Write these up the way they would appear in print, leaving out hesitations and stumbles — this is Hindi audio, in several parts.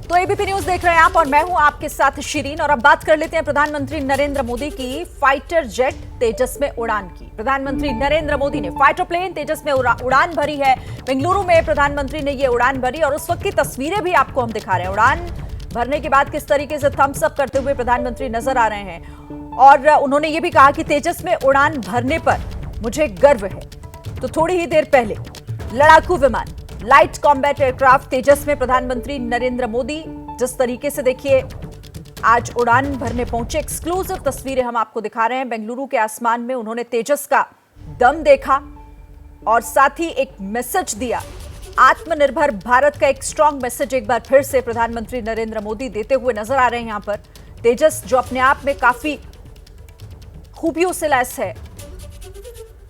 तो एबीपी न्यूज देख रहे हैं आप और मैं हूं आपके साथ शिरीन। और अब बात कर लेते हैं प्रधानमंत्री नरेंद्र मोदी की फाइटर जेट तेजस में उड़ान की। प्रधानमंत्री नरेंद्र मोदी ने फाइटर प्लेन तेजस में उड़ान भरी है। बेंगलुरु में प्रधानमंत्री ने ये उड़ान भरी और उस वक्त की तस्वीरें भी आपको हम दिखा रहे हैं। उड़ान भरने के बाद किस तरीके से थम्स अप करते हुए प्रधानमंत्री नजर आ रहे हैं और उन्होंने ये भी कहा कि तेजस में उड़ान भरने पर मुझे गर्व है। तो थोड़ी ही देर पहले लड़ाकू विमान लाइट कॉम्बैट एयरक्राफ्ट तेजस में प्रधानमंत्री नरेंद्र मोदी जिस तरीके से देखिए आज उड़ान भरने पहुंचे, एक्सक्लूसिव तस्वीरें हम आपको दिखा रहे हैं। बेंगलुरु के आसमान में उन्होंने तेजस का दम देखा और साथ ही एक मैसेज दिया, आत्मनिर्भर भारत का एक स्ट्रांग मैसेज एक बार फिर से प्रधानमंत्री नरेंद्र मोदी देते हुए नजर आ रहे हैं। यहां पर तेजस जो अपने आप में काफी खूबियों से लैस है,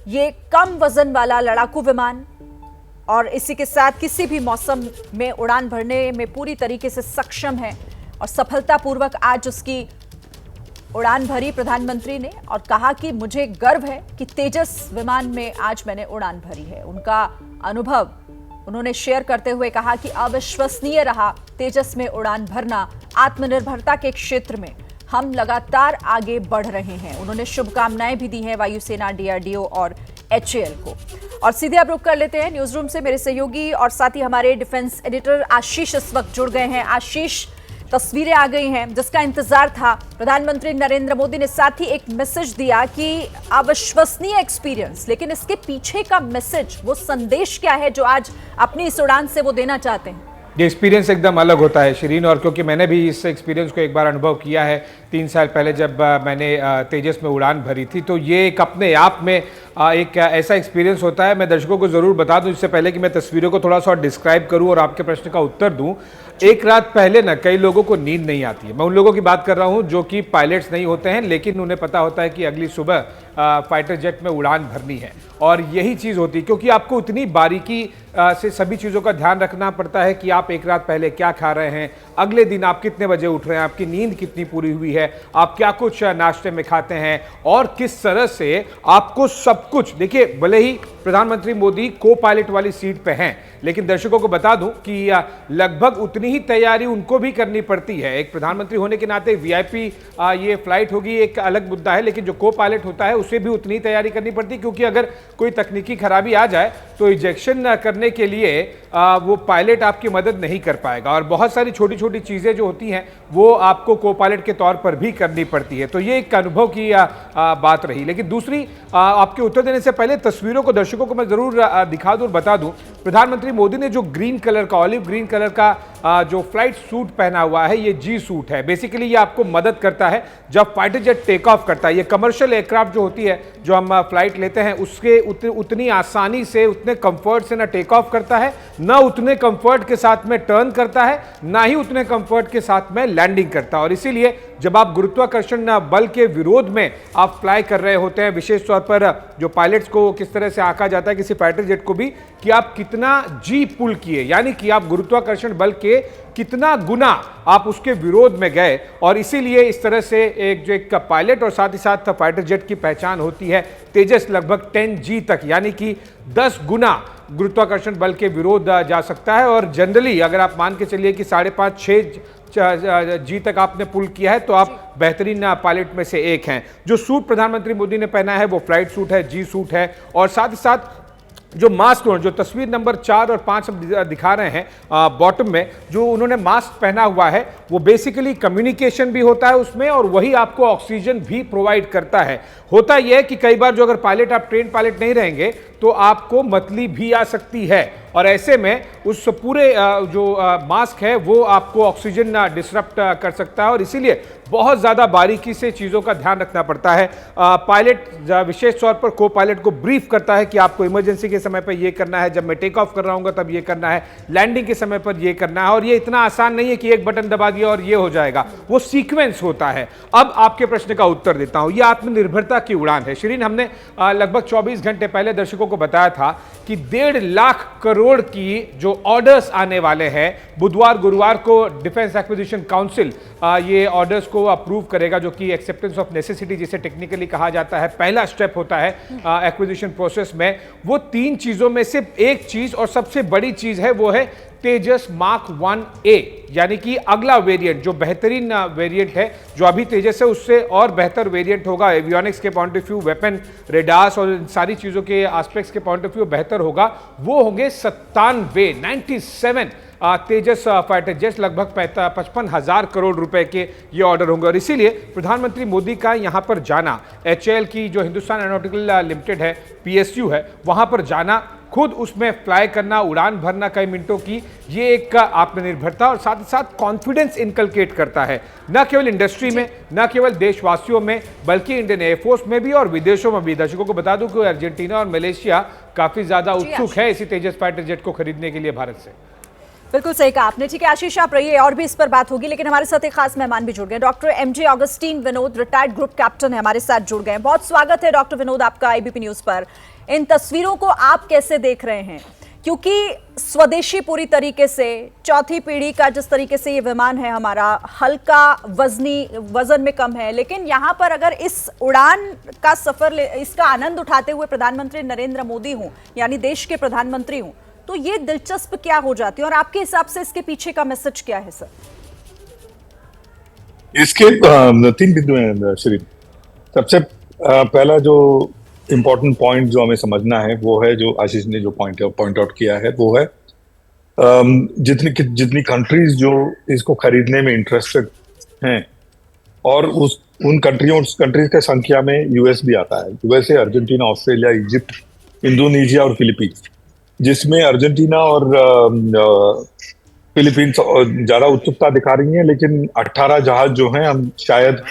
ये कम वजन वाला लड़ाकू विमान और इसी के साथ किसी भी मौसम में उड़ान भरने में पूरी तरीके से सक्षम है और सफलतापूर्वक आज उसकी उड़ान भरी प्रधानमंत्री ने और कहा कि मुझे गर्व है कि तेजस विमान में आज मैंने उड़ान भरी है। उनका अनुभव उन्होंने शेयर करते हुए कहा कि अविश्वसनीय रहा तेजस में उड़ान भरना। आत्मनिर्भरता के क्षेत्र में हम लगातार आगे बढ़ रहे हैं। उन्होंने शुभकामनाएं भी दी हैं वायुसेना, डीआरडीओ और एचएएल को। और सीधे अब रुक कर लेते हैं न्यूज रूम से। मेरे सहयोगी और साथ ही हमारे डिफेंस एडिटर आशीष इस वक्त जुड़ गए हैं। आशीष, तस्वीरें आ गई हैं जिसका इंतजार था। प्रधानमंत्री नरेंद्र मोदी ने साथ ही एक मैसेज दिया कि अविश्वसनीय एक्सपीरियंस, लेकिन इसके पीछे का मैसेज, वो संदेश क्या है जो आज अपनी इस उड़ान से वो देना चाहते हैं? ये एक्सपीरियंस एकदम अलग होता है शिरीन, और क्योंकि मैंने भी इस एक्सपीरियंस को एक बार अनुभव किया है 3 साल पहले जब मैंने तेजस में उड़ान भरी थी। तो ये एक अपने आप में एक ऐसा एक्सपीरियंस होता है। मैं दर्शकों को ज़रूर बता दूं इससे पहले कि मैं तस्वीरों को थोड़ा सा डिस्क्राइब करूं और आपके प्रश्न का उत्तर दूं। एक रात पहले ना कई लोगों को नींद नहीं आती है। मैं उन लोगों की बात कर रहा हूं जो कि पायलट्स नहीं होते हैं, लेकिन उन्हें पता होता है कि अगली सुबह फाइटर जेट में उड़ान भरनी है। और यही चीज़ होती है क्योंकि आपको इतनी बारीकी से सभी चीज़ों का ध्यान रखना पड़ता है कि आप एक रात पहले क्या खा रहे हैं, अगले दिन आप कितने बजे उठ रहे हैं, आपकी नींद कितनी पूरी हुई है, आप क्या कुछ नाश्ते में खाते हैं और किस तरह से आपको सब कुछ। देखिए, भले ही प्रधानमंत्री मोदी को पायलट वाली सीट पे हैं, लेकिन दर्शकों को बता दूं कि लगभग उतनी ही तैयारी उनको भी करनी पड़ती है। एक प्रधानमंत्री होने के नाते वीआईपी ये फ्लाइट होगी एक अलग मुद्दा है, लेकिन जो को पायलट होता है उसे भी उतनी तैयारी करनी पड़ती है, क्योंकि अगर कोई तकनीकी खराबी आ जाए तो इजेक्शन करने के लिए वो पायलट आपकी मदद नहीं कर पाएगा। और बहुत सारी छोटी छोटी चीज़ें जो होती हैं वो आपको को पायलट के तौर पर भी करनी पड़ती है। तो ये एक अनुभव की बात रही। लेकिन दूसरी, आपके उत्तर देने से पहले तस्वीरों को दर्शकों को मैं ज़रूर दिखा दूँ और बता दूँ। प्रधानमंत्री मोदी ने जो ग्रीन कलर का, ऑलिव ग्रीन कलर का जो फ्लाइट सूट पहना हुआ है, ये जी सूट है। बेसिकली ये आपको मदद करता है जब फाइटर जेट टेक ऑफ करता है। ये कमर्शियल एयरक्राफ्ट जो होती है, जो हम फ्लाइट लेते हैं, उसके उतनी आसानी से, उतने कंफर्ट से ना टेक ऑफ करता है, ना उतने कंफर्ट के साथ में टर्न करता है, ना ही उतने कंफर्ट के साथ में लैंडिंग करता है। और इसीलिए जब आप गुरुत्वाकर्षण बल के विरोध में आप फ्लाई कर रहे होते हैं, विशेष तौर पर जो पायलट्स को किस तरह से आंका जाता है किसी फाइटर जेट को भी, कि आप कितना जी पुल किए, यानी कि आप गुरुत्वाकर्षण बल के कितना गुना आप उसके विरोध में गए। और इसीलिए इस तरह से एक पायलट और साथ ही साथ फाइटर जेट की पहचान होती है। तेजस लगभग 10G तक, यानी कि 10 गुना गुरुत्वाकर्षण बल के विरोध जा सकता है। और जनरली अगर आप मान के चलिए कि 5.5-6 जी तक आपने पुल किया है तो आप बेहतरीन पायलट में से एक हैं। जो सूट प्रधानमंत्री मोदी ने पहना है वो फ्लाइट सूट है, जी सूट है। और साथ ही साथ जो मास्क, जो तस्वीर नंबर 4 और 5 हम दिखा रहे हैं बॉटम में, जो उन्होंने मास्क पहना हुआ है, वो बेसिकली कम्युनिकेशन भी होता है उसमें और वही आपको ऑक्सीजन भी प्रोवाइड करता है। होता यह है कि कई बार जो अगर पायलट, आप ट्रेन पायलट नहीं रहेंगे तो आपको मतली भी आ सकती है, और ऐसे में उस पूरे जो मास्क है वो आपको ऑक्सीजन डिसरप्ट कर सकता है। और इसीलिए बहुत ज़्यादा बारीकी से चीज़ों का ध्यान रखना पड़ता है। पायलट विशेष तौर पर को पायलट को ब्रीफ करता है कि आपको इमरजेंसी के समय पर ये करना है, जब मैं टेक ऑफ कर रहा हूँ तब ये करना है, लैंडिंग के समय पर ये करना है। और ये इतना आसान नहीं है कि एक बटन दबा दिया और ये हो जाएगा, वो सीक्वेंस होता है। अब आपके प्रश्न का उत्तर देता हूँ। ये आत्मनिर्भरता की उड़ान है शिरीन। हमने लगभग 24 घंटे पहले दर्शकों को बताया था कि 1.5 लाख करोड़ की जो ऑर्डर्स आने वाले हैं, बुधवार गुरुवार को डिफेंस एक्विजिशन काउंसिल ये ऑर्डर्स को अप्रूव करेगा, जो कि एक्सेप्टेंस ऑफ नेसेसिटी जिसे टेक्निकली कहा जाता है, पहला स्टेप होता है एक्विजिशन प्रोसेस में। वो 3 चीजों में से एक चीज और सबसे बड़ी चीज है, वो है तेजस मार्क 1A, यानी कि अगला वेरिएंट जो बेहतरीन वेरिएंट है, जो अभी तेजस है उससे और बेहतर वेरिएंट होगा। एवियोनिक्स के point of view, weapon, radars और इन सारी चीज़ों के एस्पेक्ट्स के पॉइंट ऑफ व्यू बेहतर होगा। वो होंगे 97 तेजस फाइटर जेट्स, लगभग 55,000 करोड़ रुपए के ये ऑर्डर होंगे। और इसीलिए प्रधानमंत्री मोदी का यहाँ पर जाना, HAL की जो हिंदुस्तान एरोनॉटिकल लिमिटेड है, PSU है, वहाँ पर जाना, खुद उसमें फ्लाई करना, उड़ान भरना कई मिनटों की, ये एक आत्मनिर्भरता और साथ ही साथ कॉन्फिडेंस इनकलकेट करता है, न केवल इंडस्ट्री में, न केवल देशवासियों में, बल्कि इंडियन एयरफोर्स में भी और विदेशों में भी। दर्शकों को बता दूं कि अर्जेंटीना और मलेशिया काफी ज्यादा उत्सुक है इसी तेजस फाइटर जेट को खरीदने के लिए भारत से। बिल्कुल सही कहा आपने। ठीक है आशीष, आप रहिए, और भी इस पर बात होगी, लेकिन हमारे साथ एक खास मेहमान भी जुड़ गए। Doctor MJ Augustine Vinod, retired group captain है, हमारे साथ जुड़ गए। बहुत स्वागत है डॉक्टर विनोद आपका ABP न्यूज पर। इन तस्वीरों को आप कैसे देख रहे हैं? क्योंकि स्वदेशी पूरी तरीके से, चौथी पीढ़ी का जिस तरीके से ये विमान है हमारा, हल्का, वजन में कम है, लेकिन यहाँ पर अगर इस उड़ान का सफर, इसका आनंद उठाते हुए प्रधानमंत्री नरेंद्र मोदी हों, यानी देश के प्रधानमंत्री हों, तो ये दिलचस्प क्या हो जाती है? और आपके हिसाब से इसके पीछे का मैसेज क्या है सर? इसके 3 बिंदु हैं श्री। सबसे पहला जो इम्पोर्टेंट पॉइंट जो हमें समझना है वो है, जो आशीष ने जो पॉइंट आउट किया है, वो है जितनी कंट्रीज जो इसको खरीदने में इंटरेस्टेड हैं, और उन कंट्रीज की संख्या में US भी आता है। USA, Argentina, Australia, Egypt, Indonesia और फिलीपींस, जिसमें अर्जेंटीना और फिलीपींस ज्यादा उत्सुकता दिखा रही हैं, लेकिन 18 जहाज जो हैं हम शायद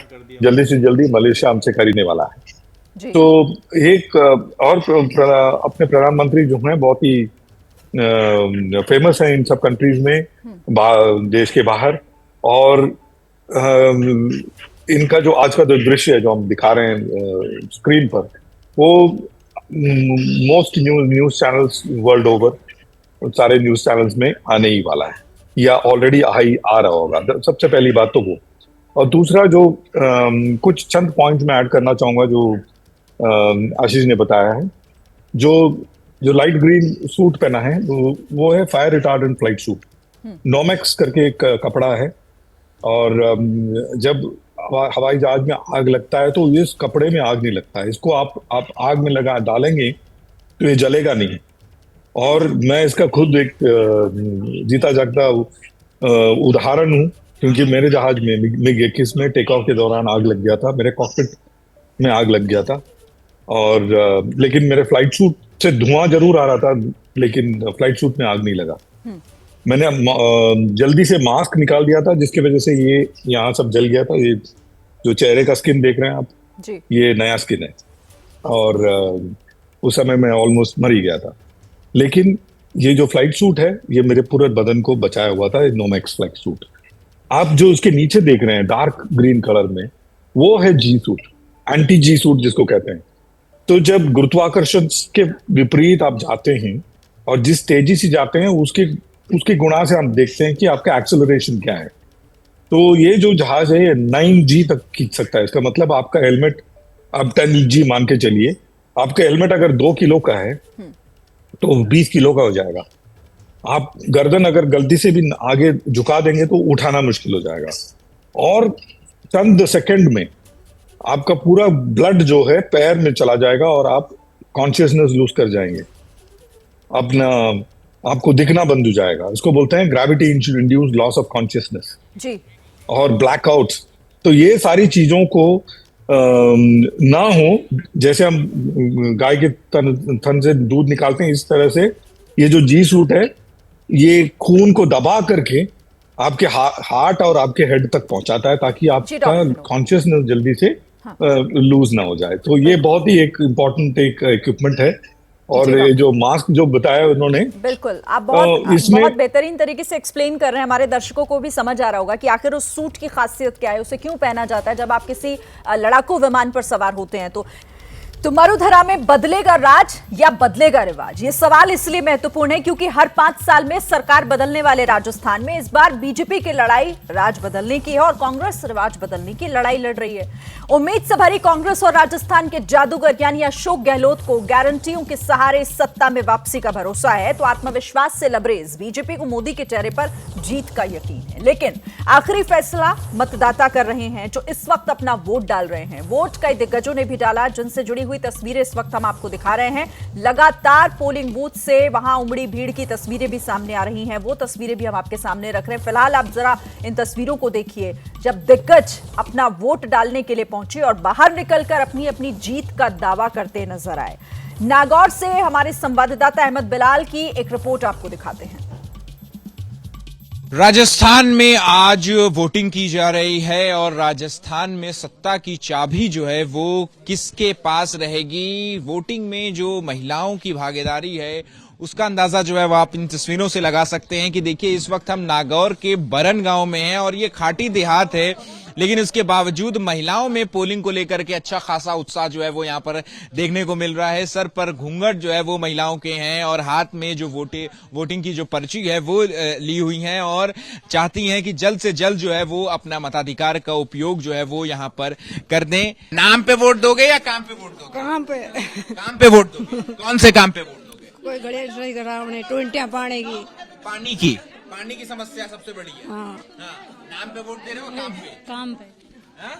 जल्दी से जल्दी मलेशिया हमसे खरीदने वाला है। तो एक और अपने प्रधानमंत्री जो हैं बहुत ही फेमस हैं इन सब कंट्रीज में, देश के बाहर, और इनका जो आज का जो दृश्य है जो हम दिखा रहे हैं स्क्रीन पर, वो most news channels world over, सारे न्यूज चैनल्स में आने ही वाला है, या ऑलरेडी आ रहा होगा। सबसे पहली बात तो वो। और दूसरा जो कुछ चंद पॉइंट मैं ऐड करना चाहूंगा जो आशीष ने बताया है, जो लाइट ग्रीन सूट पहना है वो है fire retardant flight suit, Nomex करके एक कपड़ा है। और जब हवाई जहाज में आग लगता है तो इस कपड़े में आग नहीं लगता है, इसको आप आग में लगा डालेंगे तो ये जलेगा नहीं। और मैं इसका खुद एक जीता जागता उदाहरण हूँ, क्योंकि मेरे जहाज में MiG-21 में टेक ऑफ के दौरान आग लग गया था, मेरे कॉकपिट में आग लग गया था। और लेकिन मेरे फ्लाइट सूट से धुआं जरूर आ रहा था, लेकिन फ्लाइट सूट में आग नहीं लगा। मैंने जल्दी से मास्क निकाल दिया था, जिसकी वजह से ये यहाँ सब जल गया था। ये जो चेहरे का स्किन देख रहे हैं आप जी, ये नया स्किन है, और उस समय मैं ऑलमोस्ट मर ही गया था। लेकिन ये जो फ्लाइट सूट है ये मेरे पूरे बदन को बचाया हुआ था, नोमेक्स फ्लाइट सूट। आप जो इसके नीचे देख रहे हैं डार्क ग्रीन कलर में, वो है G suit, anti G suit जिसको कहते हैं। तो जब गुरुत्वाकर्षण के विपरीत आप जाते हैं और जिस तेजी से जाते हैं उसके गुणा से हम देखते हैं कि आपका एक्सेलरेशन क्या है। तो ये जो जहाज है ये 9G तक खींच सकता है। इसका मतलब आपका हेलमेट, आप 10G मान के चलिए, आपका हेलमेट अगर 2 किलो का है तो 20 किलो का हो जाएगा। आप गर्दन अगर गलती से भी आगे झुका देंगे तो उठाना मुश्किल हो जाएगा। और चंद सेकंड में आपका पूरा ब्लड जो है पैर में चला जाएगा और आप कॉन्शियसनेस लूज कर जाएंगे, आपको दिखना बंद हो जाएगा। इसको बोलते हैं gravity induced loss of consciousness G. और ब्लैकआउट्स। तो ये सारी चीजों को ना हो, जैसे हम गाय के थन से दूध निकालते हैं, इस तरह से ये जो G सूट है ये खून को दबा करके आपके हार्ट और आपके हेड तक पहुंचाता है, ताकि आपका कॉन्शियसनेस जल्दी से लूज ना हो जाए। तो ये बहुत ही एक इम्पोर्टेंट एक इक्विपमेंट है। और ये जो मास्क जो बताया उन्होंने, बिल्कुल आप बहुत बेहतरीन तरीके से एक्सप्लेन कर रहे हैं, हमारे दर्शकों को भी समझ आ रहा होगा कि आखिर उस सूट की खासियत क्या है, उसे क्यों पहना जाता है जब आप किसी लड़ाकू विमान पर सवार होते हैं। तो तो मरुधरा में बदलेगा राज या बदलेगा रिवाज? ये सवाल इसलिए महत्वपूर्ण है क्योंकि हर 5 साल में सरकार बदलने वाले राजस्थान में इस बार बीजेपी की लड़ाई राज बदलने की है और कांग्रेस रिवाज बदलने की लड़ाई लड़ रही है। उम्मीद से भरी कांग्रेस और राजस्थान के जादूगर यानी अशोक गहलोत को गारंटियों के सहारे सत्ता में वापसी का भरोसा है, तो आत्मविश्वास से लबरेज बीजेपी को मोदी के चेहरे पर जीत का यकीन है। लेकिन आखिरी फैसला मतदाता कर रहे हैं जो इस वक्त अपना वोट डाल रहे हैं। वोट कई दिग्गजों ने भी डाला, जिनसे जुड़ी हुई तस्वीरें इस वक्त हम आपको दिखा रहे हैं। लगातार पोलिंग बूथ से वहां उमड़ी भीड़ की तस्वीरें भी सामने आ रही हैं, वो तस्वीरें भी हम आपके सामने रख रहे हैं। फिलहाल आप जरा इन तस्वीरों को देखिए, जब दिग्गज अपना वोट डालने के लिए पहुंचे और बाहर निकलकर अपनी अपनी जीत का दावा करते नजर आए। नागौर से हमारे संवाददाता अहमद बिलाल की एक रिपोर्ट आपको दिखाते हैं। राजस्थान में आज वोटिंग की जा रही है और राजस्थान में सत्ता की चाबी जो है वो किसके पास रहेगी। वोटिंग में जो महिलाओं की भागीदारी है उसका अंदाजा जो है वो आप इन तस्वीरों से लगा सकते हैं कि देखिए इस वक्त हम नागौर के बरन गांव में हैं और ये खाटी देहात है, लेकिन इसके बावजूद महिलाओं में पोलिंग को लेकर के अच्छा खासा उत्साह जो है वो यहाँ पर देखने को मिल रहा है। सर पर घूंघट जो है वो महिलाओं के हैं और हाथ में जो वोटिंग की जो पर्ची है वो ली हुई हैं और चाहती हैं कि जल्द से जल्द जो है वो अपना मताधिकार का उपयोग जो है वो यहाँ पर कर दें। नाम पे वोट दोगे या काम पे वोट दोगे? काम पे वोट दोगे। कौन से काम पे वोट दोगे? कोई गणेश रही करावने टोंटियां पानी की समस्या सबसे बड़ी है। हाँ। नाम पे वोट दे रहे हो? काम पे हाँ?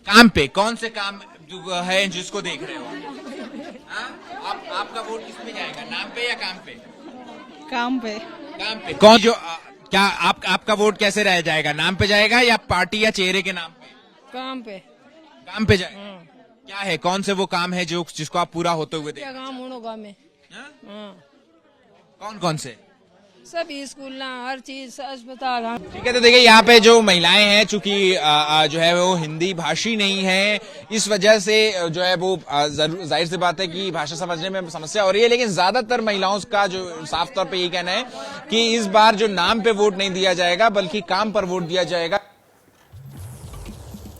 काम पे कौन से काम जो है जिसको देख रहे हो? आपका वोट किस पे जाएगा, नाम पे या काम पे? काम पे कौन जो क्या आपका वोट कैसे रह जाएगा, नाम पे जाएगा या पार्टी या चेहरे के नाम पे? काम पे जाएगा। क्या है, कौन से वो काम है जो जिसको आप पूरा होते हुए देखें? काम होनो गाँव में कौन से? सब स्कूल हर चीज अस्पताल। ठीक है, तो देखिए यहाँ पे जो महिलाएं हैं चूंकि जो है वो हिंदी भाषी नहीं है, इस वजह से जो है वो जाहिर सी बात है कि भाषा समझने में समस्या हो रही है। लेकिन ज्यादातर महिलाओं का जो साफ तौर पे यही कहना है कि इस बार जो नाम पे वोट नहीं दिया जाएगा बल्कि काम पर वोट दिया जाएगा।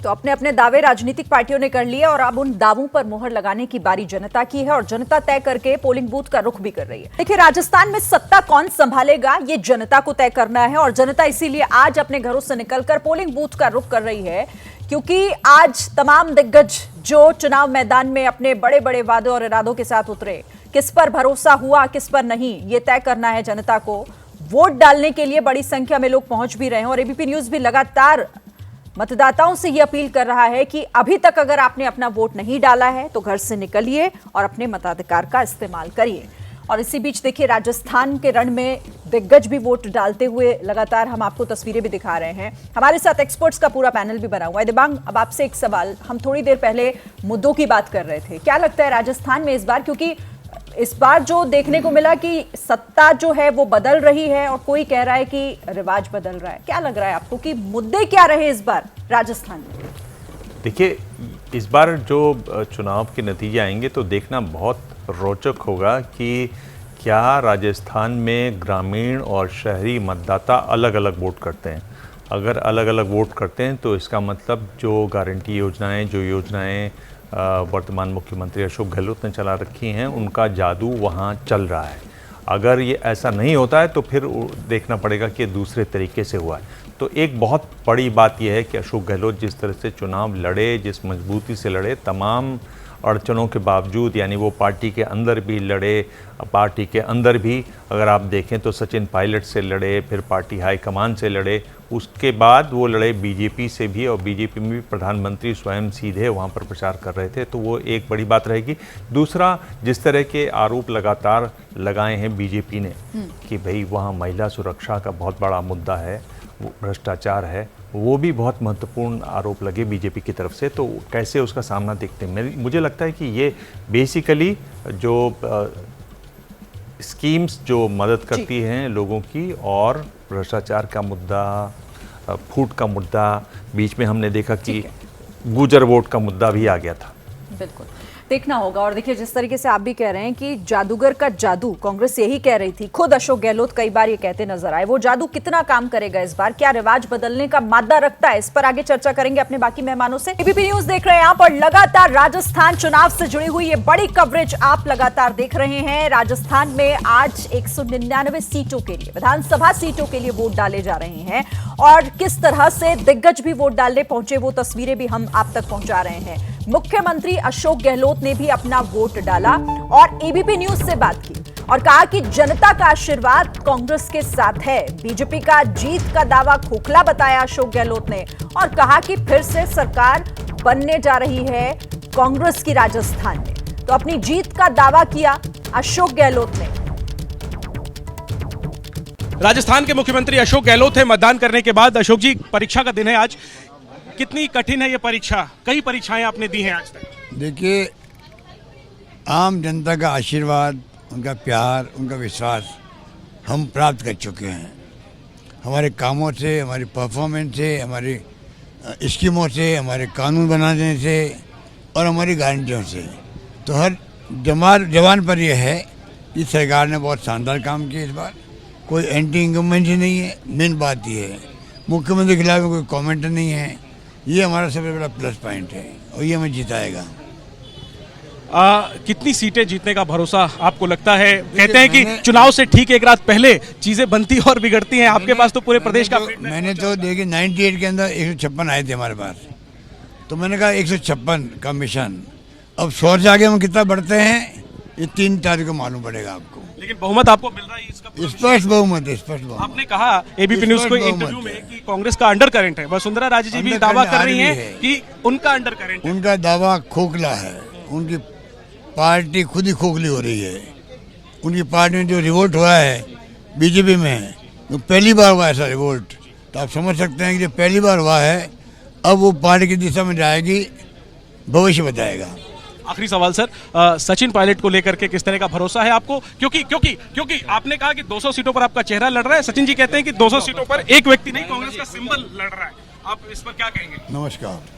तो अपने अपने दावे राजनीतिक पार्टियों ने कर लिए और अब उन दावों पर मोहर लगाने की बारी जनता की है और जनता तय करके पोलिंग बूथ का रुख भी कर रही है। देखिए, राजस्थान में सत्ता कौन संभालेगा ये जनता को तय करना है और जनता इसीलिए आज अपने घरों से निकलकर पोलिंग बूथ का रुख कर रही है, क्योंकि आज तमाम दिग्गज जो चुनाव मैदान में अपने बड़े बड़े वादों और इरादों के साथ उतरे, किस पर भरोसा हुआ किस पर नहीं, ये तय करना है जनता को। वोट डालने के लिए बड़ी संख्या में लोग पहुंच भी रहे हैं और एबीपी न्यूज भी लगातार मतदाताओं से यह अपील कर रहा है कि अभी तक अगर आपने अपना वोट नहीं डाला है तो घर से निकलिए और अपने मताधिकार का इस्तेमाल करिए। और इसी बीच देखिए, राजस्थान के रण में दिग्गज भी वोट डालते हुए लगातार हम आपको तस्वीरें भी दिखा रहे हैं। हमारे साथ एक्सपर्ट्स का पूरा पैनल भी बना हुआ है। दिबांग, अब आपसे एक सवाल, हम थोड़ी देर पहले मुद्दों की बात कर रहे थे, क्या लगता है राजस्थान में इस बार, क्योंकि इस बार जो देखने को मिला कि सत्ता जो है वो बदल रही है और कोई कह रहा है कि रिवाज बदल रहा है, क्या लग रहा है आपको कि मुद्दे क्या रहे इस बार राजस्थान में? देखिए, इस बार जो चुनाव के नतीजे आएंगे तो देखना बहुत रोचक होगा कि क्या राजस्थान में ग्रामीण और शहरी मतदाता अलग अलग वोट करते हैं। अगर अलग अलग वोट करते हैं तो इसका मतलब जो गारंटी योजनाएं वर्तमान मुख्यमंत्री अशोक गहलोत ने चला रखी हैं उनका जादू वहाँ चल रहा है। अगर ये ऐसा नहीं होता है तो फिर देखना पड़ेगा कि दूसरे तरीके से हुआ है। तो एक बहुत बड़ी बात यह है कि अशोक गहलोत जिस तरह से चुनाव लड़े, जिस मजबूती से लड़े, तमाम अड़चनों के बावजूद, यानी वो पार्टी के अंदर भी लड़े, पार्टी के अंदर भी अगर आप देखें तो सचिन पायलट से लड़े, फिर पार्टी हाईकमान से लड़े, उसके बाद वो लड़े बीजेपी से भी और बीजेपी में भी प्रधानमंत्री स्वयं सीधे वहाँ पर प्रचार कर रहे थे, तो वो एक बड़ी बात रहेगी। दूसरा, जिस तरह के आरोप लगातार लगाए हैं बीजेपी ने कि भाई वहाँ महिला सुरक्षा का बहुत बड़ा मुद्दा है, वो भ्रष्टाचार है, वो भी बहुत महत्वपूर्ण आरोप लगे बीजेपी की तरफ से, तो कैसे उसका सामना देखते हैं। मुझे लगता है कि ये बेसिकली जो स्कीम्स जो मदद करती हैं लोगों की और भ्रष्टाचार का मुद्दा, फूट का मुद्दा, बीच में हमने देखा कि गुजर वोट का मुद्दा भी आ गया था। बिल्कुल देखना होगा। और देखिए, जिस तरीके से आप भी कह रहे हैं कि जादूगर का जादू, कांग्रेस यही कह रही थी, खुद अशोक गहलोत कई बार ये कहते नजर आए। वो जादू कितना काम करेगा इस बार, क्या रिवाज बदलने का मादा रखता है, इस पर आगे चर्चा करेंगे अपने बाकी मेहमानों से। एबीपी न्यूज देख रहे हैं आप और लगातार राजस्थान चुनाव से जुड़ी हुई ये बड़ी कवरेज आप लगातार देख रहे हैं। राजस्थान में आज 199 सीटों के लिए, विधानसभा सीटों के लिए वोट डाले जा रहे हैं और किस तरह से दिग्गज भी वोट डालने पहुंचे वो तस्वीरें भी हम आप तक पहुंचा रहे हैं। मुख्यमंत्री अशोक गहलोत ने भी अपना वोट डाला और एबीपी न्यूज से बात की और कहा कि जनता का आशीर्वाद कांग्रेस के साथ है। बीजेपी का जीत का दावा खोखला बताया अशोक गहलोत ने और कहा कि फिर से सरकार बनने जा रही है कांग्रेस की राजस्थान में। तो अपनी जीत का दावा किया अशोक गहलोत ने। राजस्थान के मुख्यमंत्री अशोक गहलोत है मतदान करने के बाद। अशोक जी, परीक्षा का दिन है आज, कितनी कठिन है ये परीक्षा? कई परीक्षाएं आपने दी हैं आज तक। देखिए, आम जनता का आशीर्वाद, उनका प्यार, उनका विश्वास हम प्राप्त कर चुके हैं। हमारे कामों से, हमारी परफॉर्मेंस से, हमारी स्कीमों से, हमारे कानून बनाने से और हमारी गारंटियों से। तो हर जवान पर यह है कि सरकार ने बहुत शानदार काम किया इस बार। कोई एंटी इनकम्बेंसी नहीं है। मेन बात यह है, मुख्यमंत्री के खिलाफ कोई कमेंट नहीं है। ये हमारा सबसे बड़ा प्लस पॉइंट है और ये हमें जिताएगा। कितनी सीटें जीतने का भरोसा आपको लगता है? कहते हैं कि चुनाव से ठीक एक रात पहले चीजें बनती और बिगड़ती हैं। आपके पास तो पूरे प्रदेश का मैंने तो देखिए 98 के अंदर 156 आए थे हमारे पास, तो मैंने कहा 156 का मिशन। अब 100 से आगे हम कितना बढ़ते हैं ये 3 तारीख को मालूम पड़ेगा आपको। लेकिन बहुमत आपको मिल रहा है इसका? स्पष्ट बहुमत है, स्पष्ट बहुमत। आपने कहा एबीपी न्यूज को इंटरव्यू में कि कांग्रेस का अंडर करंट है। वसुंधरा राजे जी भी दावा कर रही हैं कि उनका अंडर करंट है। उनका दावा खोखला है। उनकी पार्टी खुद ही खोखली हो रही है। उनकी पार्टी में जो रिवोल्ट हुआ है बीजेपी में, तो पहली बार हुआ ऐसा रिवोल्ट। तो आप समझ सकते हैं कि जो पहली बार हुआ है, अब वो पार्टी की दिशा में जाएगी, भविष्य बताएगा। आखिरी सवाल सर, सचिन पायलट को लेकर के किस तरह का भरोसा है आपको? क्योंकि आपने कहा कि 200 सीटों पर आपका चेहरा लड़ रहा है। सचिन जी कहते हैं कि 200 सीटों पर एक व्यक्ति नहीं, कांग्रेस का सिंबल लड़ रहा है। आप इस पर क्या कहेंगे? नमस्कार।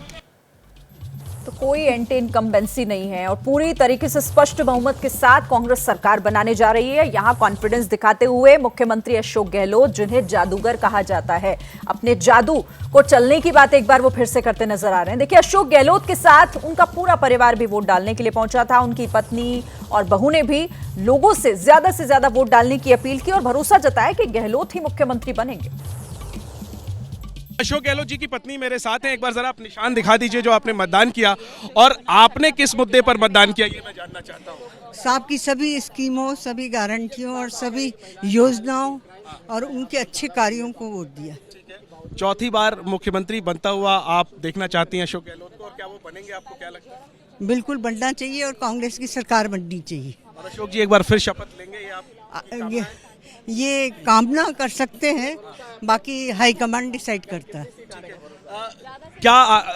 तो कोई एंटी इनकम्बेंसी नहीं है और पूरी तरीके से स्पष्ट बहुमत के साथ कांग्रेस सरकार बनाने जा रही है। यहां कॉन्फिडेंस दिखाते हुए मुख्यमंत्री अशोक गहलोत, जिन्हें जादूगर कहा जाता है, अपने जादू को चलने की बात एक बार वो फिर से करते नजर आ रहे हैं। देखिए, अशोक गहलोत के साथ उनका पूरा परिवार भी वोट डालने के लिए पहुंचा था। उनकी पत्नी और बहू ने भी लोगों से ज्यादा वोट डालने की अपील की और भरोसा जताया कि गहलोत ही मुख्यमंत्री बनेंगे। अशोक गहलोत जी की पत्नी मेरे साथ हैं। एक बार जरा आप निशान दिखा दीजिए जो आपने मतदान किया, और आपने किस मुद्दे पर मतदान किया ये मैं जानना चाहता हूँ। साहब की सभी स्कीमों, सभी गारंटियों और सभी योजनाओं और उनके अच्छे कार्यों को वोट दिया। चौथी बार मुख्यमंत्री बनता हुआ आप देखना चाहती हैं अशोक गहलोत को, और क्या वो बनेंगे? आपको क्या लगता है? बिल्कुल बनना चाहिए और कांग्रेस की सरकार बननी चाहिए। और अशोक जी एक बार फिर शपथ लेंगे या आप? ये कामना कर सकते हैं, बाकी हाईकमांड डिसाइड करता है। क्या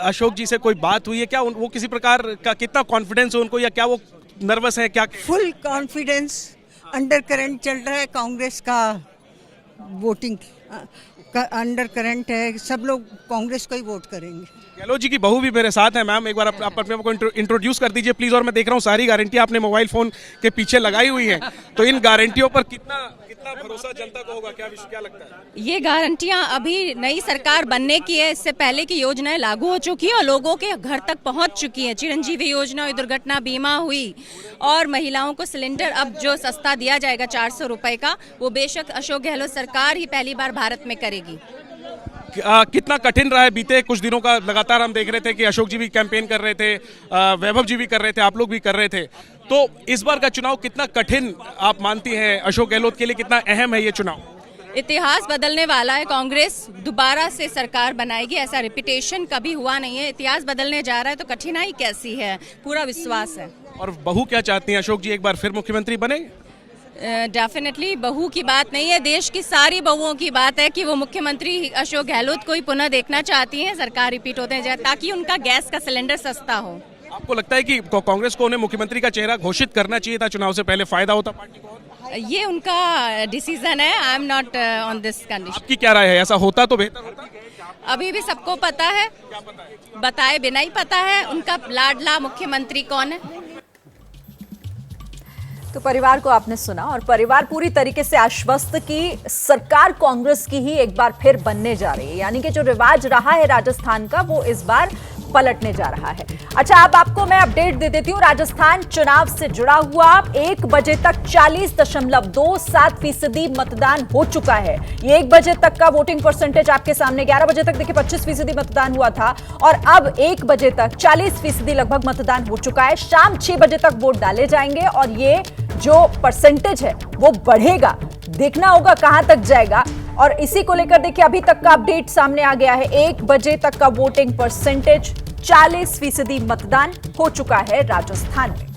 अशोक जी से कोई बात हुई है? क्या वो किसी प्रकार का, कितना कॉन्फिडेंस है उनको, या क्या वो नर्वस है? क्या फुल कॉन्फिडेंस। अंडर करंट चल रहा है कांग्रेस का, वोटिंग का अंडर करंट है। सब लोग कांग्रेस को ही वोट करेंगे। गहलोत जी की बहू भी मेरे साथ है। मैम, एक बार आप अपने को इंट्रोड्यूस कर दीजिए प्लीज। और मैं देख रहा हूँ सारी गारंटी आपने मोबाइल फोन के पीछे लगाई हुई हैं, तो इन गारंटियों पर कितना भरोसा जनता को होगा? क्या लगता है? ये गारंटियां अभी नई सरकार बनने की है, इससे पहले की योजनाएं लागू हो चुकी हैं और लोगों के घर तक पहुंच चुकी हैं। चिरंजीवी योजना हुई, दुर्घटना बीमा हुई, और महिलाओं को सिलेंडर अब जो सस्ता दिया जाएगा 400 रुपए का, वो बेशक अशोक गहलोत सरकार ही पहली बार भारत में करेगी। कितना कठिन रहा है बीते कुछ दिनों का? लगातार हम देख रहे थे कि अशोक जी भी कैंपेन कर रहे थे, वैभव जी भी कर रहे थे, आप लोग भी कर रहे थे। तो इस बार का चुनाव कितना कठिन आप मानती हैं? अशोक गहलोत के लिए कितना अहम है ये चुनाव? इतिहास बदलने वाला है। कांग्रेस दोबारा से सरकार बनाएगी, ऐसा रिपीटेशन कभी हुआ नहीं है। इतिहास बदलने जा रहा है, तो कठिनाई कैसी है? पूरा विश्वास है। और बहू क्या चाहती हैं? अशोक जी एक बार फिर मुख्यमंत्री बने? डेफिनेटली बहू की बात नहीं है, देश की सारी बहुओं की बात है कि वो मुख्यमंत्री अशोक गहलोत को ही पुनः देखना चाहती हैं, सरकार रिपीट होते जाए, ताकि उनका गैस का सिलेंडर सस्ता हो। आपको लगता है कि कांग्रेस को उन्हें मुख्यमंत्री का चेहरा घोषित करना चाहिए था चुनाव से पहले? फायदा होता पार्टी को? ये उनका डिसीजन है। I am not on this condition. आपकी क्या राय है? ऐसा होता तो बेहतर होता? अभी भी सबको पता है, बताए बिना ही पता है उनका लाडला मुख्यमंत्री कौन है। तो परिवार को आपने सुना और परिवार पूरी तरीके से आश्वस्त कि सरकार कांग्रेस की ही एक बार फिर बनने जा रही है, यानी कि जो रिवाज रहा है राजस्थान का वो इस बार पलटने जा रहा है। अच्छा, अब आपको मैं अपडेट दे देती हूँ राजस्थान चुनाव से जुड़ा हुआ। 1 बजे तक 40.27% मतदान हो चुका है। ये 1 बजे तक का वोटिंग परसेंटेज आपके सामने, 11 बजे तक देखिए 25% मतदान हुआ था और अब 1 बजे तक 40% लगभग मतदान हो चुका है। शाम 6 बजे तक वोट डाले जाएंगे और ये जो परसेंटेज है वो बढ़ेगा, देखना होगा कहां तक जाएगा। और इसी को लेकर देखिए अभी तक का अपडेट सामने आ गया है। 1 बजे तक का वोटिंग परसेंटेज 40% मतदान हो चुका है राजस्थान में।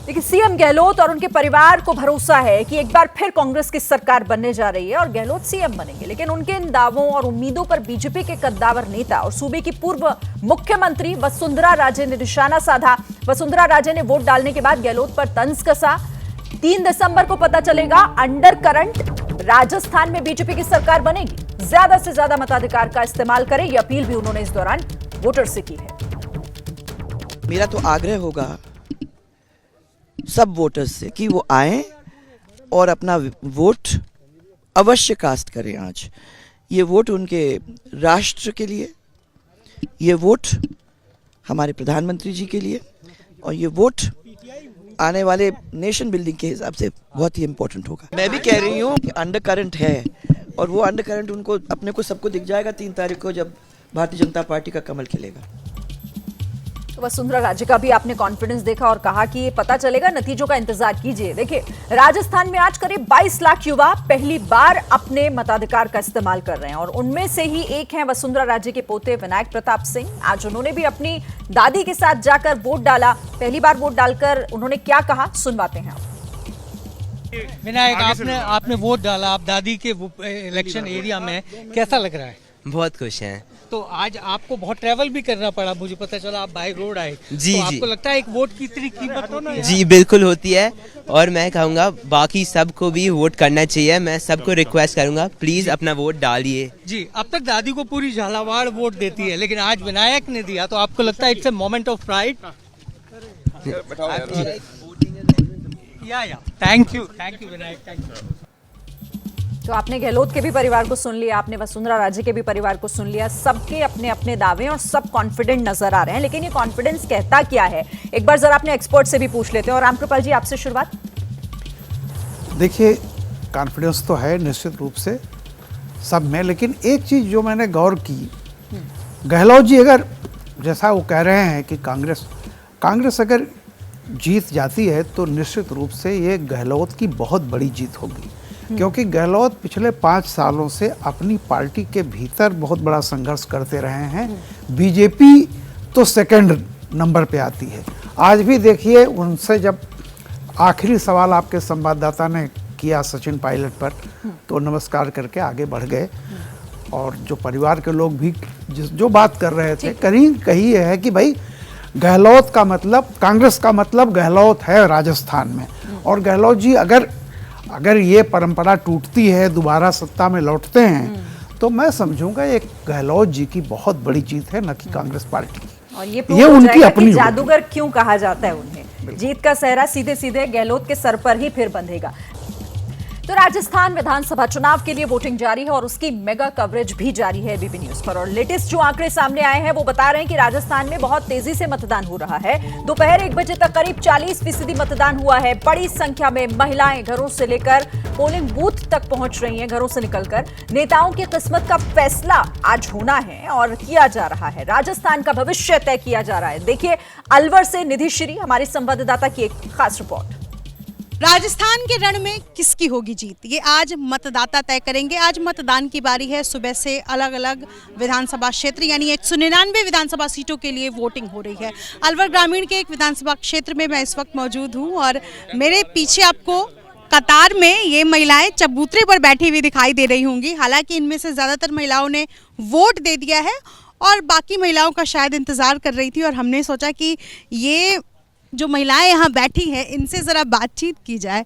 देखिए सीएम गहलोत और उनके परिवार को भरोसा है कि एक बार फिर कांग्रेस की सरकार बनने जा रही है और गहलोत सीएम बनेंगे, लेकिन उनके इन दावों और उम्मीदों पर बीजेपी के कद्दावर नेता और सूबे की पूर्व मुख्यमंत्री वसुंधरा राजे ने निशाना साधा। वसुंधरा राजे ने वोट डालने के बाद गहलोत पर तंज कसा। 3 दिसंबर को पता चलेगा अंडर करंट राजस्थान में बीजेपी की सरकार बनेगी। ज्यादा से ज्यादा मताधिकार का इस्तेमाल करें, यह अपील भी उन्होंने इस दौरान वोटर से की है। मेरा तो आग्रह होगा सब वोटर्स से कि वो आएं और अपना वोट अवश्य कास्ट करें। आज ये वोट उनके राष्ट्र के लिए, ये वोट हमारे प्रधानमंत्री जी के लिए और ये वोट आने वाले नेशन बिल्डिंग के हिसाब से बहुत ही इम्पोर्टेंट होगा। मैं भी कह रही हूँ कि अंडर करंट है और वो अंडर करंट उनको अपने को सबको दिख जाएगा 3 तारीख को जब भारतीय जनता पार्टी का कमल खिलेगा। वसुंधरा राजे का भी आपने कॉन्फिडेंस देखा और कहा कि ये पता चलेगा, नतीजों का इंतजार कीजिए। देखिए राजस्थान में आज करीब 22 लाख युवा पहली बार अपने मताधिकार का इस्तेमाल कर रहे हैं और उनमें से ही एक हैं वसुंधरा राजे के पोते विनायक प्रताप सिंह। आज उन्होंने भी अपनी दादी के साथ जाकर वोट डाला। पहली बार वोट डालकर उन्होंने क्या कहा, सुनवाते हैं। विनायक, आपने वोट डाला, आप दादी के इलेक्शन एरिया में, कैसा लग रहा है? बहुत खुश हैं। तो आज आपको बहुत ट्रैवल भी करना पड़ा, मुझे पता चला आप बाय रोड आए। जी तो जी, आपको लगता है एक वोट की इतनी कीमत होती है? जी बिल्कुल होती है और मैं कहूँगा बाकी सबको भी वोट करना चाहिए। मैं सबको रिक्वेस्ट करूँगा प्लीज अपना वोट डालिए। जी, अब तक दादी को पूरी झालावाड़ वोट देती है, लेकिन आज विनायक ने दिया, तो आपको लगता है it's a moment of pride? Thank you Vinayak, thank you. तो आपने गहलोत के भी परिवार को सुन लिया, आपने वसुंधरा राजे के भी परिवार को सुन लिया। सबके अपने अपने दावे और सब कॉन्फिडेंट नजर आ रहे हैं, लेकिन ये कॉन्फिडेंस कहता क्या है, एक बार जरा अपने एक्सपर्ट से भी पूछ लेते हैं। और रामकृपाल जी, आपसे शुरुआत। देखिए, कॉन्फिडेंस तो है निश्चित रूप से सब में, लेकिन एक चीज़ जो मैंने गौर की, गहलोत जी अगर जैसा वो कह रहे हैं कि कांग्रेस अगर जीत जाती है तो निश्चित रूप से ये गहलोत की बहुत बड़ी जीत होगी, क्योंकि गहलोत पिछले 5 सालों से अपनी पार्टी के भीतर बहुत बड़ा संघर्ष करते रहे हैं। बीजेपी तो सेकंड नंबर पे आती है। आज भी देखिए, उनसे जब आखिरी सवाल आपके संवाददाता ने किया सचिन पायलट पर, तो नमस्कार करके आगे बढ़ गए। और जो परिवार के लोग भी जो बात कर रहे थे, कहीं है कि भाई गहलोत का मतलब, कांग्रेस का मतलब गहलोत है राजस्थान में। और गहलोत जी अगर ये परंपरा टूटती है, दोबारा सत्ता में लौटते हैं, तो मैं समझूंगा एक गहलोत जी की बहुत बड़ी जीत है, न कि कांग्रेस पार्टी की। और ये उनकी अपनी जादूगर क्यों कहा जाता है उन्हें। जीत का सेहरा सीधे सीधे गहलोत के सर पर ही फिर बंधेगा। तो राजस्थान विधानसभा चुनाव के लिए वोटिंग जारी है और उसकी मेगा कवरेज भी जारी है एबीपी न्यूज पर। और लेटेस्ट जो आंकड़े सामने आए हैं वो बता रहे हैं कि राजस्थान में बहुत तेजी से मतदान हो रहा है। दोपहर 1 बजे तक करीब 40% मतदान हुआ है। बड़ी संख्या में महिलाएं घरों से लेकर पोलिंग बूथ तक पहुंच रही हैं, घरों से निकलकर। नेताओं की किस्मत का फैसला आज होना है और किया जा रहा है। राजस्थान का भविष्य तय किया जा रहा है। देखिए अलवर से निधि श्री, हमारी संवाददाता की एक खास रिपोर्ट। राजस्थान के रण में किसकी होगी जीत, ये आज मतदाता तय करेंगे। आज मतदान की बारी है। सुबह से अलग अलग विधानसभा क्षेत्र यानी 199 विधानसभा सीटों के लिए वोटिंग हो रही है। अलवर ग्रामीण के एक विधानसभा क्षेत्र में मैं इस वक्त मौजूद हूँ और मेरे पीछे आपको कतार में ये महिलाएं चबूतरे पर बैठी हुई दिखाई दे रही होंगी। हालांकि इनमें से ज़्यादातर महिलाओं ने वोट दे दिया है और बाकी महिलाओं का शायद इंतज़ार कर रही थी। और हमने सोचा कि ये जो महिलाएं यहाँ बैठी हैं इनसे ज़रा बातचीत की जाए।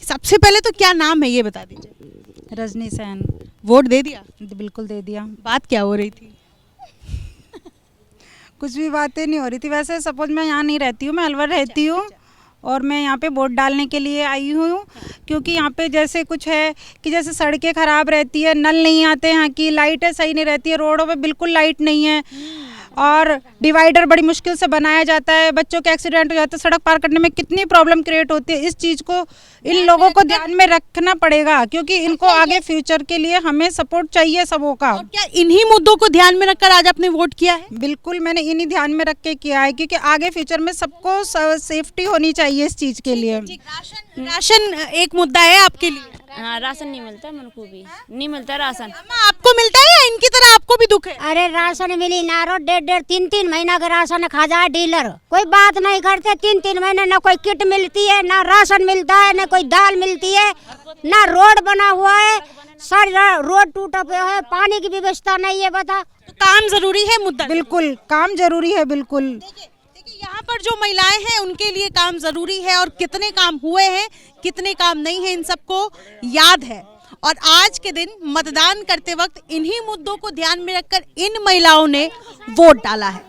सबसे पहले तो क्या नाम है ये बता दीजिए। रजनी सेन। वोट दे दिया? बिल्कुल दे दिया। बात क्या हो रही थी? कुछ भी बातें नहीं हो रही थी। वैसे सपोज मैं यहाँ नहीं रहती हूँ, मैं अलवर रहती हूँ और मैं यहाँ पे वोट डालने के लिए आई हूँ, क्योंकि यहाँ पे जैसे कुछ है कि जैसे सड़कें ख़राब रहती है, नल नहीं आते, यहाँ की लाइटें सही नहीं रहती है, रोडों पे बिल्कुल लाइट नहीं है, और डिवाइडर बड़ी मुश्किल से बनाया जाता है, बच्चों के एक्सीडेंट हो जाते हैं, सड़क पार करने में कितनी प्रॉब्लम क्रिएट होती है। इस चीज़ को इन लोगों को ध्यान में रखना पड़ेगा, क्योंकि इनको आगे फ्यूचर के लिए हमें सपोर्ट चाहिए सबों का। और क्या इन्हीं मुद्दों को ध्यान में रखकर आज आपने वोट किया है? बिल्कुल, मैंने इन्हीं ध्यान में रख के किया है, क्योंकि आगे फ्यूचर में सबको सेफ्टी होनी चाहिए इस चीज़ के लिए। राशन एक मुद्दा है आपके लिए? हाँ, राशन नहीं मिलता मेरे को भी, नहीं मिलता राशन। आपको मिलता है या इनकी तरह आपको भी दुख है? अरे राशन मिली ना, रो 1.5 3 महीना का राशन खा जाए डीलर, कोई बात नहीं करते। 3 महीने ना कोई किट मिलती है, ना राशन मिलता है, ना कोई दाल मिलती है, ना रोड बना हुआ है, सर रोड टूटा हुआ है, पानी की व्यवस्था नहीं है। बता, तो काम जरूरी है मुद्दा? बिल्कुल काम जरूरी है, बिल्कुल। यहाँ पर जो महिलाएं हैं उनके लिए काम जरूरी है, और कितने काम हुए हैं कितने काम नहीं है इन सबको याद है। और आज के दिन मतदान करते वक्त इन्हीं मुद्दों को ध्यान में रखकर इन महिलाओं ने वोट डाला है।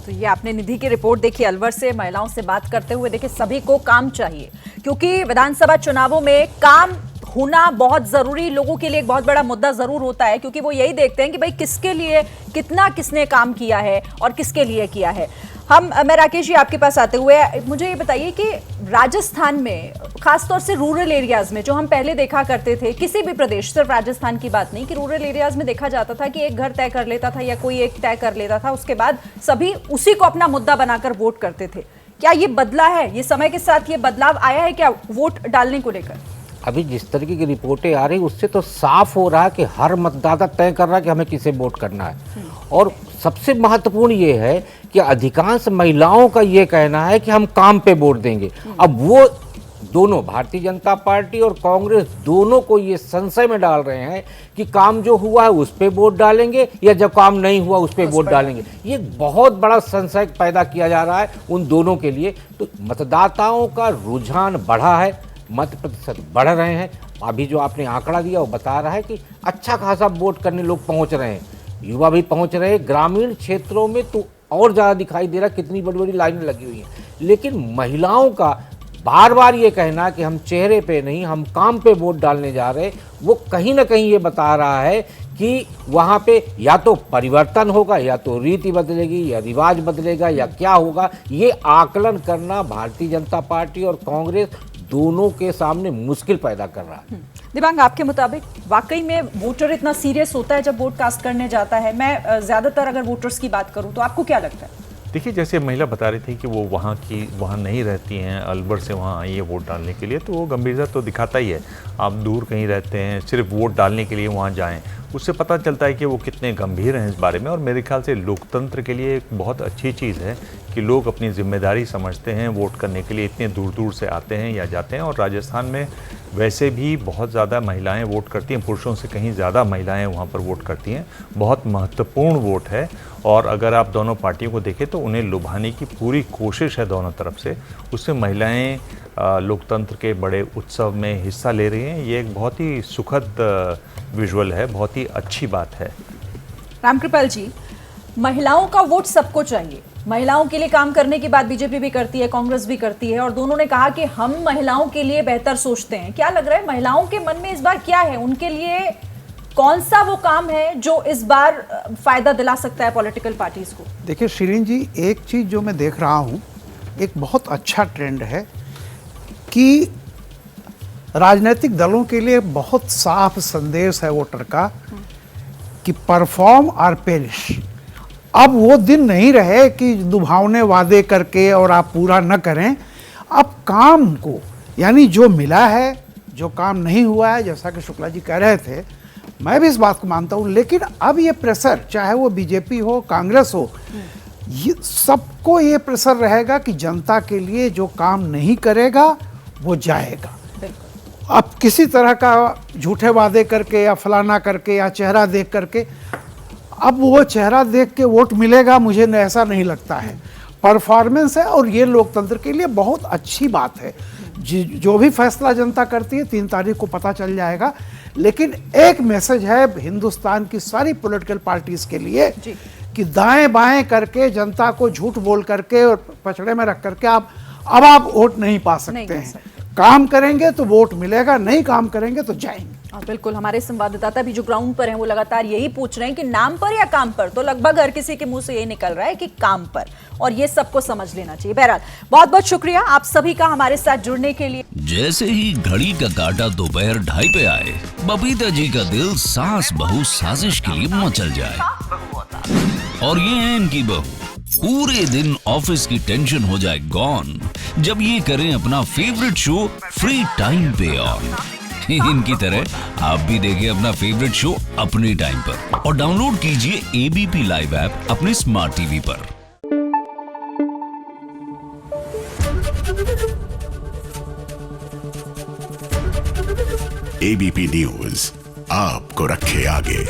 तो ये आपने निधि की रिपोर्ट देखी अलवर से, महिलाओं से बात करते हुए। देखिए, सभी को काम चाहिए, क्योंकि विधानसभा चुनावों में काम होना बहुत जरूरी लोगों के लिए एक बहुत बड़ा मुद्दा जरूर होता है, क्योंकि वो यही देखते हैं कि भाई किसके लिए कितना किसने काम किया है और किसके लिए किया है। मैं राकेश जी आपके पास आते हुए मुझे ये बताइए कि राजस्थान में खासतौर से रूरल एरियाज में, जो हम पहले देखा करते थे, किसी भी प्रदेश, सिर्फ राजस्थान की बात नहीं, कि रूरल एरियाज में देखा जाता था कि एक घर तय कर लेता था या कोई एक तय कर लेता था, उसके बाद सभी उसी को अपना मुद्दा बनाकर वोट करते थे। क्या ये बदला है? ये समय के साथ ये बदलाव आया है क्या वोट डालने को लेकर? अभी जिस तरीके की रिपोर्टें आ रही उससे तो साफ हो रहा है कि हर मतदाता तय कर रहा है कि हमें किसे वोट करना है। और सबसे महत्वपूर्ण ये है कि अधिकांश महिलाओं का ये कहना है कि हम काम पे वोट देंगे। अब वो दोनों, भारतीय जनता पार्टी और कांग्रेस, दोनों को ये संशय में डाल रहे हैं कि काम जो हुआ है उस पे वोट डालेंगे या जब काम नहीं हुआ उस पे वोट डालेंगे। ये बहुत बड़ा संशय पैदा किया जा रहा है उन दोनों के लिए। तो मतदाताओं का रुझान बढ़ा है, मत प्रतिशत बढ़ रहे हैं। अभी जो आपने आंकड़ा दिया वो बता रहा है कि अच्छा खासा वोट करने लोग पहुंच रहे हैं, युवा भी पहुंच रहे हैं। ग्रामीण क्षेत्रों में तो और ज़्यादा दिखाई दे रहा है, कितनी बड़ी बड़ी लाइनें लगी हुई हैं। लेकिन महिलाओं का बार बार ये कहना कि हम चेहरे पे नहीं, हम काम पे वोट डालने जा रहे, वो कहीं ना कहीं ये बता रहा है कि वहाँ पे या तो परिवर्तन होगा, या तो रीति बदलेगी, या रिवाज बदलेगा, या क्या होगा। ये आकलन करना भारतीय जनता पार्टी और कांग्रेस दोनों के सामने मुश्किल पैदा कर रहा है। दिव्यांग, आपके मुताबिक वाकई में वोटर इतना सीरियस होता है जब वोट कास्ट करने जाता है? मैं ज्यादातर अगर वोटर्स की बात करूं तो आपको क्या लगता है? देखिए, जैसे महिला बता रही थी कि वो वहाँ नहीं रहती हैं, अलवर से वहाँ आई है वोट डालने के लिए, तो वो गंभीरता तो दिखाता ही है। आप दूर कहीं रहते हैं, सिर्फ वोट डालने के लिए वहाँ जाएं, उससे पता चलता है कि वो कितने गंभीर हैं इस बारे में। और मेरे ख्याल से लोकतंत्र के लिए एक बहुत अच्छी चीज़ है कि लोग अपनी जिम्मेदारी समझते हैं, वोट करने के लिए इतने दूर दूर से आते हैं या जाते हैं। और राजस्थान में वैसे भी बहुत ज़्यादा महिलाएं वोट करती हैं, पुरुषों से कहीं ज़्यादा महिलाएं वहाँ पर वोट करती हैं। बहुत महत्वपूर्ण वोट है, और अगर आप दोनों पार्टियों को देखें तो उन्हें लुभाने की पूरी कोशिश है दोनों तरफ से। उससे महिलाएं लोकतंत्र के बड़े उत्सव में हिस्सा ले रही हैं। ये एक बहुत ही सुखद विजुअल है, बहुत ही अच्छी बात है। रामकृपाल जी, महिलाओं का वोट सबको चाहिए, महिलाओं के लिए काम करने की बात बीजेपी भी करती है, कांग्रेस भी करती है, और दोनों ने कहा कि हम महिलाओं के लिए बेहतर सोचते हैं। क्या लग रहा है महिलाओं के मन में इस बार क्या है? उनके लिए कौन सा वो काम है जो इस बार फायदा दिला सकता है पॉलिटिकल पार्टीज को? देखिए शिरीन जी, एक चीज़ जो मैं देख रहा हूँ, एक बहुत अच्छा ट्रेंड है कि राजनीतिक दलों के लिए बहुत साफ संदेश है वोटर का कि परफॉर्म और पेरिश। अब वो दिन नहीं रहे कि दुभावने वादे करके और आप पूरा न करें। अब काम को, यानी जो मिला है, जो काम नहीं हुआ है, जैसा कि शुक्ला जी कह रहे थे, मैं भी इस बात को मानता हूँ। लेकिन अब ये प्रेशर, चाहे वो बीजेपी हो, कांग्रेस हो, ये सबको ये प्रेशर रहेगा कि जनता के लिए जो काम नहीं करेगा वो जाएगा। अब किसी तरह का झूठे वादे करके या फलाना करके या चेहरा देख करके अब वो चेहरा देख के वोट मिलेगा, मुझे ऐसा नहीं लगता है। परफॉर्मेंस है, और ये लोकतंत्र के लिए बहुत अच्छी बात है। जो भी फैसला जनता करती है 3 तारीख को पता चल जाएगा। लेकिन एक मैसेज है हिंदुस्तान की सारी पॉलिटिकल पार्टीज के लिए कि दाएं बाएं करके जनता को झूठ बोल करके और पछड़े में रख करके आप अब आप वोट नहीं पा नहीं सकते कर हैं। सकते। काम करेंगे तो वोट मिलेगा, नहीं काम करेंगे तो जाएंगे। और बिल्कुल हमारे संवाददाता भी जो ग्राउंड पर हैं वो लगातार यही पूछ रहे हैं कि नाम पर या काम पर, तो लगभग हर किसी के मुंह से यही निकल रहा है कि काम पर, और ये सबको समझ लेना चाहिए। बहरहाल बहुत बहुत शुक्रिया आप सभी का हमारे साथ जुड़ने के लिए। जैसे ही घड़ी का काटा दोपहर 2:30 पे आए, बबीता जी का दिल सास बहू साजिश के लिए मचल जाए। और ये है इनकी बहू, पूरे दिन ऑफिस की टेंशन हो जाए गॉन जब ये करें अपना फेवरेट शो फ्री टाइम पे ऑन। इनकी तरह आप भी देखिए अपना फेवरेट शो अपने टाइम पर और डाउनलोड कीजिए एबीपी लाइव ऐप अपने स्मार्ट टीवी पर। एबीपी न्यूज आपको रखे आगे।